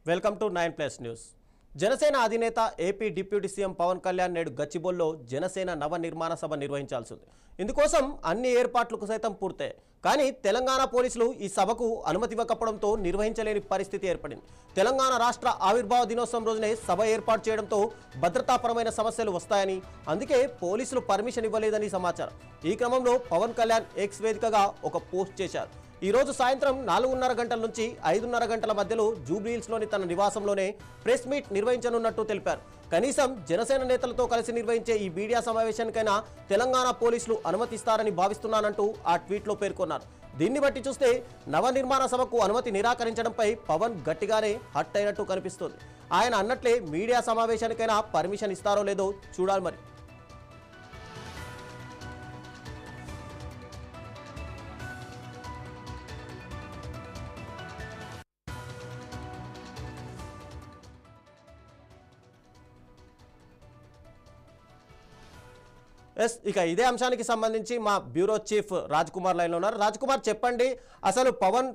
Welcome to 9+ news. Janasena అధినేత AP deputy CM Pawan Kalyan నేడు గచ్చిబౌలిలో జనసేన నవ నిర్మాణ సభ నిర్వహించాల్సి ఉంది. ఇందుకోసం అన్ని ఏర్పాట్లకు సైతం పూర్తయ్యాయి. కానీ తెలంగాణ పోలీసులు ఈ సభకు అనుమతి ఇవ్వకపోవడంతో నిర్వహించలేని పరిస్థితి ఏర్పడింది. తెలంగాణ రాష్ట్ర ఆవిర్భావ దినోత్సవం రోజునే సభ ఏర్పాటు చేయడంతో భద్రతాపరమైన సమస్యలు వస్తాయని, అందుకే పోలీసులు పర్మిషన్ ఇవ్వలేదని సమాచారం. ఈ క్రమంలో పవన్ కళ్యాణ్ ఎక్స్ వేదికగా ఒక పోస్ట్ చేశారు. ఈ రోజు సాయంత్రం 4:30 గంటల నుంచి 5:30 గంటల మధ్యలో జూబ్లీహిల్స్లోని తన నివాసంలోనే ప్రెస్ మీట్ నిర్వహించనున్నట్టు తెలిపారు. కనీసం జనసేన నేతలతో కలిసి నిర్వహించే ఈ మీడియా సమావేశానికైనా తెలంగాణ పోలీసులు అనుమతిస్తారని భావిస్తున్నానంటూ ఆ ట్వీట్లో పేర్కొన్నారు. దీన్ని బట్టి చూస్తే నవనిర్మాణ సభకు అనుమతి నిరాకరించడంపై పవన్ గట్టిగానే హట్ అయినట్టు కనిపిస్తోంది. ఆయన అన్నట్లే మీడియా సమావేశానికైనా పర్మిషన్ ఇస్తారో లేదో చూడాలి మరి. ఇక ఇదే అంశానికి సంబంధించి మా బ్యూరో చీఫ్ రాజ్ కుమార్ లైన్లో ఉన్నారు. రాజ్ కుమార్, చెప్పండి, అసలు పవన్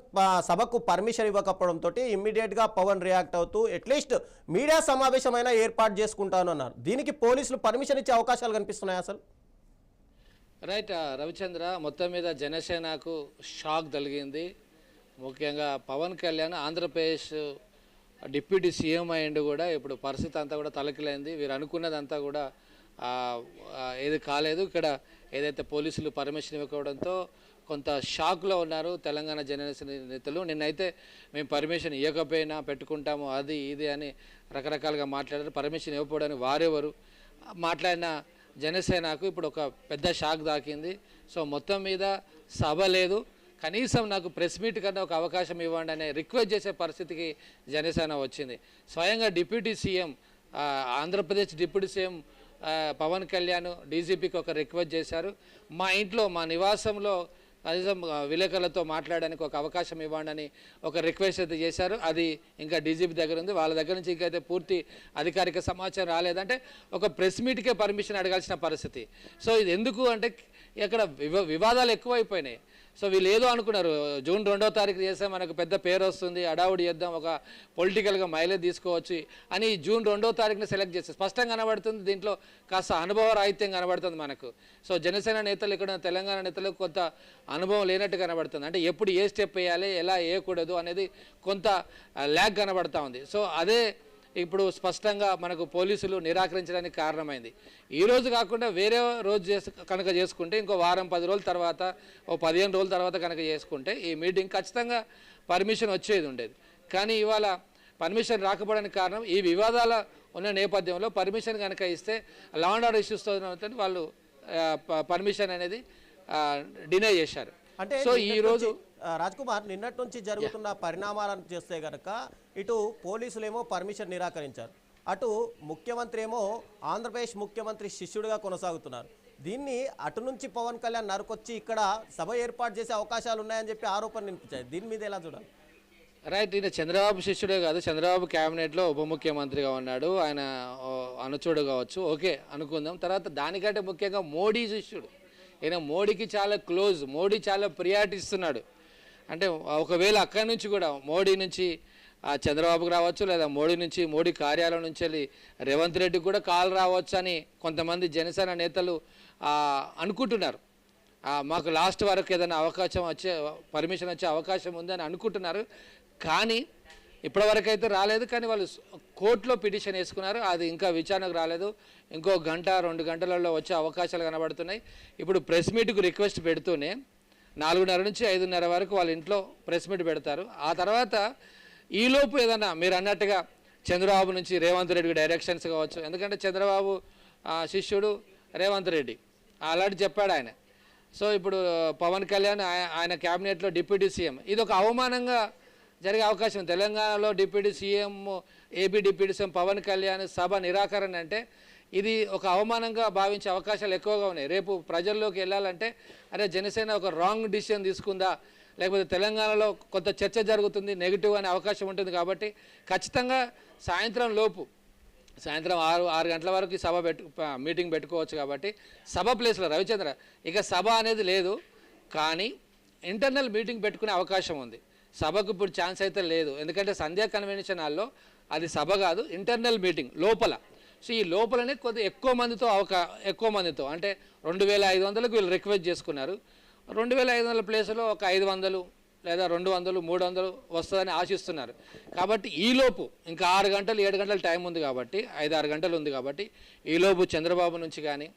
సభకు పర్మిషన్ ఇవ్వకపోవడంతో ఇమ్మీడియట్గా పవన్ రియాక్ట్ అవుతూ అట్లీస్ట్ మీడియా సమావేశమైనా ఏర్పాటు చేసుకుంటాను అన్నారు. దీనికి పోలీసులు పర్మిషన్ ఇచ్చే అవకాశాలు కనిపిస్తున్నాయి అసలు? రైట్ రవిచంద్ర, మొత్తం మీద జనసేనకు షాక్ తగిలింది. ముఖ్యంగా పవన్ కళ్యాణ్ ఆంధ్రప్రదేశ్ డిప్యూటీ సీఎం అయ్యిండు కూడా ఇప్పుడు పరిస్థితి అంతా కూడా తలకిలైంది. వీరు అనుకున్నదంతా కూడా ఏది కాలేదు. ఇక్కడ ఏదైతే పోలీసులు పర్మిషన్ ఇవ్వకపోవడంతో కొంత షాక్లో ఉన్నారు తెలంగాణ జనసేన నేతలు. నిన్నైతే మేము పర్మిషన్ ఇవ్వకపోయినా పెట్టుకుంటాము అది ఇది అని రకరకాలుగా మాట్లాడారు. పర్మిషన్ ఇవ్వకపోవడానికి వారెవరు మాట్లాడిన జనసేనకు ఇప్పుడు ఒక పెద్ద షాక్ దాకింది. సో మొత్తం మీద సభ లేదు, కనీసం నాకు ప్రెస్ మీట్ కన్నా ఒక అవకాశం ఇవ్వండి అనే రిక్వెస్ట్ చేసే పరిస్థితికి జనసేన వచ్చింది. స్వయంగా deputy CM Andhra Pradesh deputy CM Pawan Kalyan డీజీపీకి ఒక రిక్వెస్ట్ చేశారు. మా ఇంట్లో మా నివాసంలో కనీసం విలేకరులతో మాట్లాడడానికి ఒక అవకాశం ఇవ్వండి అని ఒక రిక్వెస్ట్ అయితే చేశారు. అది ఇంకా డీజీపీ దగ్గర ఉంది. వాళ్ళ దగ్గర నుంచి ఇంకైతే పూర్తి అధికారిక సమాచారం రాలేదంటే ఒక ప్రెస్ మీట్కే పర్మిషన్ అడగాల్సిన పరిస్థితి. సో ఇది ఎందుకు అంటే ఇక్కడ వివాదాలు ఎక్కువైపోయినాయి. సో వీళ్ళు ఏదో అనుకున్నారు, జూన్ 2వ తారీఖు చేస్తే మనకు పెద్ద పేరు వస్తుంది, అడావుడి చేద్దాం, ఒక పొలిటికల్గా మైలేజ్ తీసుకోవచ్చు అని జూన్ 2వ తారీఖుని సెలెక్ట్ చేస్తే స్పష్టంగా కనబడుతుంది. దీంట్లో కాస్త అనుభవ రాహిత్యం కనబడుతుంది మనకు. సో జనసేన నేతలు ఇక్కడ తెలంగాణ నేతలకు కొంత అనుభవం లేనట్టు కనబడుతుంది. అంటే ఎప్పుడు ఏ స్టెప్ వేయాలి, ఎలా వేయకూడదు అనేది కొంత ల్యాగ్ కనబడతా ఉంది. సో అదే ఇప్పుడు స్పష్టంగా మనకు పోలీసులు నిరాకరించడానికి కారణమైంది. ఈరోజు కాకుండా వేరే రోజు కనుక చేసుకుంటే ఇంకో వారం 10 రోజుల తర్వాత, ఓ 15 రోజుల తర్వాత కనుక చేసుకుంటే ఈ మీటింగ్ ఖచ్చితంగా పర్మిషన్ వచ్చేది ఉండేది. కానీ ఇవాళ పర్మిషన్ రాకపోవడానికి కారణం ఈ వివాదాల ఉన్న నేపథ్యంలో పర్మిషన్ కనుక ఇస్తే లా అండ్ ఆర్డర్ ఇష్యూస్తో వాళ్ళు పర్మిషన్ అనేది డినై చేశారు. అంటే సో ఈరోజు రాజ్ కుమార్, నిన్నటి నుంచి జరుగుతున్న పరిణామాలను చేస్తే కనుక ఇటు పోలీసులేమో పర్మిషన్ నిరాకరించారు, అటు ముఖ్యమంత్రి ఏమో ఆంధ్రప్రదేశ్ ముఖ్యమంత్రి శిష్యుడిగా కొనసాగుతున్నారు. దీన్ని అటు నుంచి పవన్ కళ్యాణ్ నరుకొచ్చి ఇక్కడ సభ ఏర్పాటు చేసే అవకాశాలు ఉన్నాయని చెప్పి ఆరోపణలు వినిపించాయి. దీని మీద ఎలా చూడాలి? రైట్, ఈయన చంద్రబాబు శిష్యుడే కాదు, చంద్రబాబు క్యాబినెట్లో ఉప ముఖ్యమంత్రిగా ఉన్నాడు, ఆయన అనుచరుడు కావచ్చు, ఓకే అనుకుందాం. తర్వాత దానికంటే ముఖ్యంగా మోడీ శిష్యుడు. ఈయన మోడీకి చాలా క్లోజ్, మోడీ చాలా ప్రియారిటీ ఇస్తున్నాడు. అంటే ఒకవేళ అక్కడి నుంచి కూడా మోడీ నుంచి చంద్రబాబుకు రావచ్చు, లేదా మోడీ నుంచి మోడీ కార్యాలయం నుంచి వెళ్ళి రేవంత్ రెడ్డికి కూడా కాల్ రావచ్చు అని కొంతమంది జనసేన నేతలు అనుకుంటున్నారు. మాకు లాస్ట్ వరకు ఏదైనా పర్మిషన్ వచ్చే అవకాశం ఉందని అనుకుంటున్నారు. కానీ ఇప్పటివరకు అయితే రాలేదు. కానీ వాళ్ళు కోర్టులో పిటిషన్ వేసుకున్నారు, అది ఇంకా విచారణకు రాలేదు. ఇంకో 1-2 గంటలలో వచ్చే అవకాశాలు కనబడుతున్నాయి. ఇప్పుడు ప్రెస్ మీట్కు రిక్వెస్ట్ పెడుతూనే 4:30 నుంచి 5:30 వరకు వాళ్ళ ఇంట్లో ప్రెస్ మీట్ పెడతారు. ఆ తర్వాత ఈలోపు ఏదన్నా మీరు అన్నట్టుగా చంద్రబాబు నుంచి రేవంత్ రెడ్డికి డైరెక్షన్స్ కావచ్చు, ఎందుకంటే చంద్రబాబు శిష్యుడు రేవంత్ రెడ్డి అలాంటి చెప్పాడు ఆయన. సో ఇప్పుడు పవన్ కళ్యాణ్ ఆయన క్యాబినెట్లో డిప్యూటీ సీఎం, ఇది ఒక అవమానంగా జరిగే అవకాశం. తెలంగాణలో deputy CM, AP deputy CM Pawan Kalyan సభ నిరాకరణ అంటే ఇది ఒక అవమానంగా భావించే అవకాశాలు ఎక్కువగా ఉన్నాయి. రేపు ప్రజల్లోకి వెళ్ళాలంటే అరే జనసేన ఒక రాంగ్ డిసిషన్ తీసుకుందా, లేకపోతే తెలంగాణలో కొంత చర్చ జరుగుతుంది నెగిటివ్ అనే అవకాశం ఉంటుంది. కాబట్టి ఖచ్చితంగా సాయంత్రం 6 గంటల వరకు సభ మీటింగ్ పెట్టుకోవచ్చు. కాబట్టి సభ ప్లేస్లో రవిచంద్ర ఇక సభ అనేది లేదు, కానీ ఇంటర్నల్ మీటింగ్ పెట్టుకునే అవకాశం ఉంది. సభకు ఇప్పుడు ఛాన్స్ అయితే లేదు. ఎందుకంటే సంధ్యా కన్వెన్షన్ హాల్లో అది సభ కాదు, ఇంటర్నల్ మీటింగ్ లోపల. సో ఈ లోపలనే కొద్దిగా ఎక్కువ మందితో అంటే 2500కు వీళ్ళు రిక్వెస్ట్ చేసుకున్నారు. 2500 ప్లేస్లో ఒక 500 లేదా 200, 300 వస్తుందని ఆశిస్తున్నారు. కాబట్టి ఈలోపు ఇంకా 6 గంటలు 7 గంటల టైం ఉంది కాబట్టి, 5-6 గంటలు ఉంది కాబట్టి ఈలోపు చంద్రబాబు నుంచి కానీ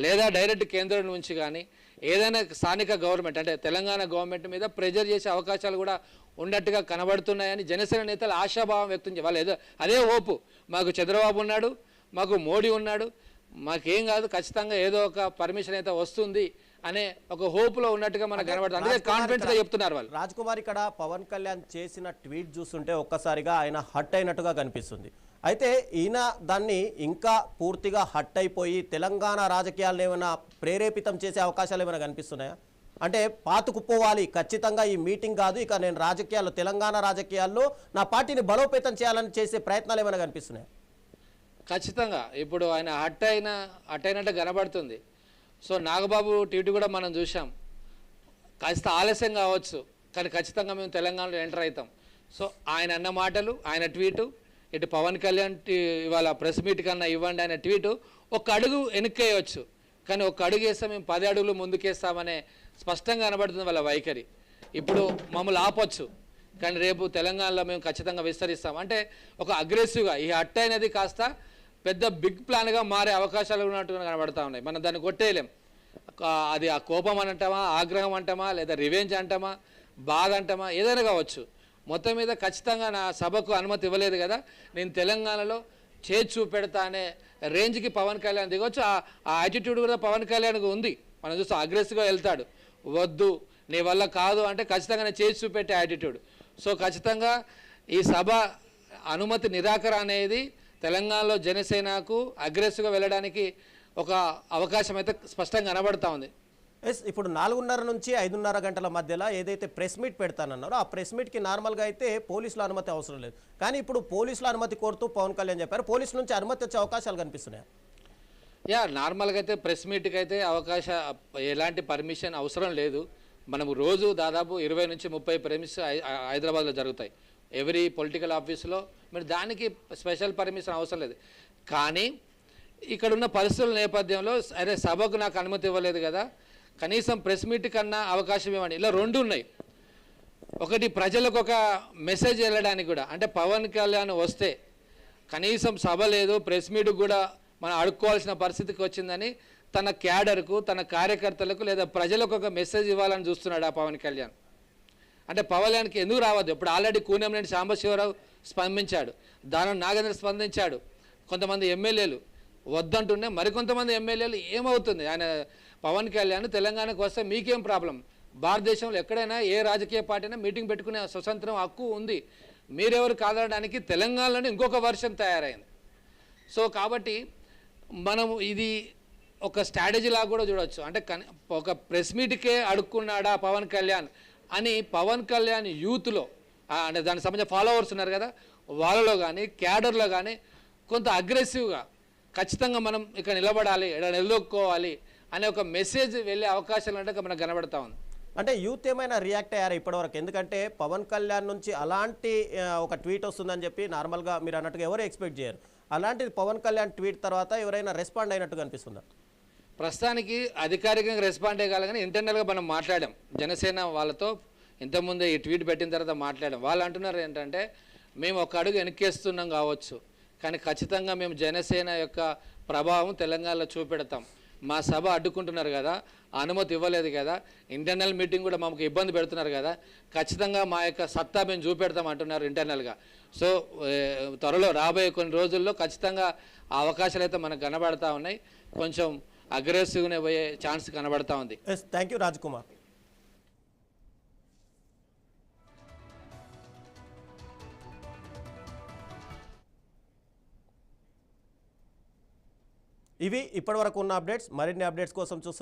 లేదా డైరెక్ట్ కేంద్రం నుంచి కానీ ఏదైనా స్థానిక గవర్నమెంట్ అంటే తెలంగాణ గవర్నమెంట్ మీద ప్రెజర్ చేసే అవకాశాలు కూడా ఉన్నట్టుగా కనబడుతున్నాయని జనసేన నేతలు ఆశాభావం వ్యక్తం చేయాలి. వాళ్ళు ఏదో అదే ఓపు, మాకు చంద్రబాబు ఉన్నాడు, మాకు మోడీ ఉన్నాడు, మాకేం కాదు, ఖచ్చితంగా ఏదో ఒక పర్మిషన్ అయితే వస్తుంది అనే ఒక హోప్లో ఉన్నట్టుగా మనకు కనబడుతుంది. అందుకే కాన్ఫిడెంట్గా చెప్తున్నారు వాళ్ళు. రాజ్ కుమార్, ఇక్కడ పవన్ కళ్యాణ్ చేసిన ట్వీట్ చూస్తుంటే ఒక్కసారిగా ఆయన హట్ అయినట్టుగా కనిపిస్తుంది. అయితే ఈయన దాన్ని ఇంకా పూర్తిగా హట్ అయిపోయి తెలంగాణ రాజకీయాలను ఏమైనా ప్రేరేపితం చేసే అవకాశాలు ఏమైనా కనిపిస్తున్నాయా? అంటే పాతుకుపోవాలి, ఖచ్చితంగా ఈ మీటింగ్ కాదు, ఇక నేను రాజకీయాల్లో తెలంగాణ రాజకీయాల్లో నా పార్టీని బలోపేతం చేయాలని చేసే ప్రయత్నాలు ఏమైనా కనిపిస్తున్నాయా? ఖచ్చితంగా ఇప్పుడు ఆయన హట్ అయినట్టు కనబడుతుంది. సో నాగబాబు ట్వీట్ కూడా మనం చూసాం. కాస్త ఆలస్యం కావచ్చు కానీ ఖచ్చితంగా మేము తెలంగాణలో ఎంటర్ అవుతాం. సో ఆయన అన్న మాటలు, ఆయన ట్వీటు, ఇటు పవన్ కళ్యాణ్ ఇవాళ ప్రెస్ మీట్ కన్నా ఇవ్వండి ఆయన ట్వీటు ఒక అడుగు వెనక్కేయవచ్చు, కానీ ఒక అడుగు వేస్తే మేము 10 అడుగులు ముందుకేస్తామనే స్పష్టంగా కనబడుతుంది వాళ్ళ వైఖరి. ఇప్పుడు మమ్మల్ని ఆపొచ్చు కానీ రేపు తెలంగాణలో మేము ఖచ్చితంగా విస్తరిస్తాం అంటే ఒక అగ్రెసివ్గా ఈ హట్ అయినది కాస్త పెద్ద బిగ్ ప్లాన్గా మారే అవకాశాలు ఉన్నట్టుగా కనబడతా ఉన్నాయి. మనం దాన్ని కొట్టేయలేం. అది ఆ కోపం అంటామా, ఆగ్రహం అంటామా, లేదా రివెంజ్ అంటామా, బాధ అంటామా, ఏదైనా కావచ్చు. మొత్తం మీద ఖచ్చితంగా నా సభకు అనుమతి ఇవ్వలేదు కదా, నేను తెలంగాణలో చేసి చూపెడతా అనే రేంజ్కి పవన్ కళ్యాణ్ దిగొచ్చు. ఆ యాటిట్యూడ్ కూడా పవన్ కళ్యాణ్కి ఉంది. మనం చూస్తాం అగ్రెసివ్గా వెళ్తాడు, వద్దు నీ వల్ల కాదు అంటే ఖచ్చితంగా నేను చేసి చూపెట్టే యాటిట్యూడ్. సో ఖచ్చితంగా ఈ సభ అనుమతి నిరాకరణ అనేది తెలంగాణలో జనసేనకు అగ్రెసివ్గా వెళ్ళడానికి ఒక అవకాశం అయితే స్పష్టంగా కనబడతా ఉంది. ఎస్, ఇప్పుడు 4:30 నుంచి 5:30 గంటల మధ్యలో ఏదైతే ప్రెస్ మీట్ పెడతానన్నారో ఆ ప్రెస్ మీట్కి నార్మల్గా అయితే పోలీసుల అనుమతి అవసరం లేదు, కానీ ఇప్పుడు పోలీసుల అనుమతి కోరుతూ పవన్ కళ్యాణ్ చెప్పారు. పోలీసుల నుంచి అనుమతి వచ్చే అవకాశాలు కనిపిస్తున్నాయి. నార్మల్గా అయితే ప్రెస్ మీట్కి అయితే ఎలాంటి పర్మిషన్ అవసరం లేదు. మనము రోజు దాదాపు 20 నుంచి 30 ప్రెమిస్ హైదరాబాద్లో జరుగుతాయి ఎవ్రీ పొలిటికల్ ఆఫీస్లో. మరి దానికి స్పెషల్ పర్మిషన్ అవసరం లేదు. కానీ ఇక్కడున్న పరిస్థితుల నేపథ్యంలో అరే సభకు నాకు అనుమతి ఇవ్వలేదు కదా, కనీసం ప్రెస్ మీట్ కన్నా అవకాశం ఇవ్వండి. ఇలా 2 ఉన్నాయి. ఒకటి ప్రజలకు ఒక మెసేజ్ వెళ్ళడానికి కూడా, అంటే పవన్ కళ్యాణ్ వస్తే కనీసం సభ లేదు, ప్రెస్ మీట్ కూడా మనం అడుక్కోవాల్సిన పరిస్థితికి వచ్చిందని తన క్యాడర్కు, తన కార్యకర్తలకు లేదా ప్రజలకు ఒక మెసేజ్ ఇవ్వాలని చూస్తున్నాడు ఆ పవన్ కళ్యాణ్. అంటే పవన్ కళ్యాణ్కి ఎందుకు రావద్దు? ఇప్పుడు ఆల్రెడీ కూనంనేని సాంబశివరావు స్పందించాడు, దానం నాగేంద్ర స్పందించాడు, కొంతమంది ఎమ్మెల్యేలు వద్దంటుండే మరికొంతమంది ఎమ్మెల్యేలు. ఏమవుతుంది? ఆయన పవన్ కళ్యాణ్ తెలంగాణకు వస్తే మీకేం ప్రాబ్లం? భారతదేశంలో ఎక్కడైనా ఏ రాజకీయ పార్టీ అయినా మీటింగ్ పెట్టుకునే స్వతంత్రం, హక్కు ఉంది. మీరెవరు కాదనడానికి తెలంగాణలోనే ఇంకొక వర్షన్ తయారైంది. సో కాబట్టి మనము ఇది ఒక స్ట్రాటజీ లాగా కూడా చూడవచ్చు. అంటే ఒక ప్రెస్ మీట్కే అడుక్కున్నాడా పవన్ కళ్యాణ్ అని పవన్ కళ్యాణ్ యూత్లో అంటే దానికి సంబంధించిన ఫాలోవర్స్ ఉన్నారు కదా, వాళ్ళలో కానీ క్యాడర్లో కానీ కొంత అగ్రెసివ్గా ఖచ్చితంగా మనం ఇక్కడ నిలబడాలి, ఇక్కడ నిలదొక్కోవాలి అనే ఒక మెసేజ్ వెళ్ళే అవకాశాలు అంటే మనకు కనబడతా ఉంది. అంటే యూత్ ఏమైనా రియాక్ట్ అయ్యారు ఇప్పటివరకు? ఎందుకంటే పవన్ కళ్యాణ్ నుంచి అలాంటి ఒక ట్వీట్ వస్తుందని చెప్పి నార్మల్గా మీరు అన్నట్టుగా ఎవరు ఎక్స్పెక్ట్ చేయరు. అలాంటిది పవన్ కళ్యాణ్ ట్వీట్ తర్వాత ఎవరైనా రెస్పాండ్ అయినట్టుగా అనిపిస్తుందా? ప్రస్తుతానికి అధికారికంగా రెస్పాండ్ అయ్యగల కానీ ఇంటర్నల్గా మనం మాట్లాడాం జనసేన వాళ్ళతో. ఇంతకుముందే ఈ ట్వీట్ పెట్టిన తర్వాత మాట్లాడాం. వాళ్ళు అంటున్నారు ఏంటంటే మేము ఒక అడుగు వెనక్కేస్తున్నాం కావచ్చు, కానీ ఖచ్చితంగా మేము జనసేన యొక్క ప్రభావం తెలంగాణలో చూపెడతాం. మా సభ అడ్డుకుంటున్నారు కదా, అనుమతి ఇవ్వలేదు కదా, ఇంటర్నల్ మీటింగ్ కూడా మాకు ఇబ్బంది పెడుతున్నారు కదా, ఖచ్చితంగా మా యొక్క సత్తా మేము చూపెడతాం అంటున్నారు ఇంటర్నల్గా. సో త్వరలో రాబోయే కొన్ని రోజుల్లో ఖచ్చితంగా ఆ అవకాశాలు అయితే మనకు కనబడతా ఉన్నాయి. కొంచెం అగ్రెసివ్గానే పోయే ఛాన్స్ కనబడతా ఉంది. Thank you Raj Kumar. ఇవి ఇప్పటివరకు ఉన్న అప్డేట్స్. మరిన్ని అప్డేట్స్ కోసం చూస్తున్నారు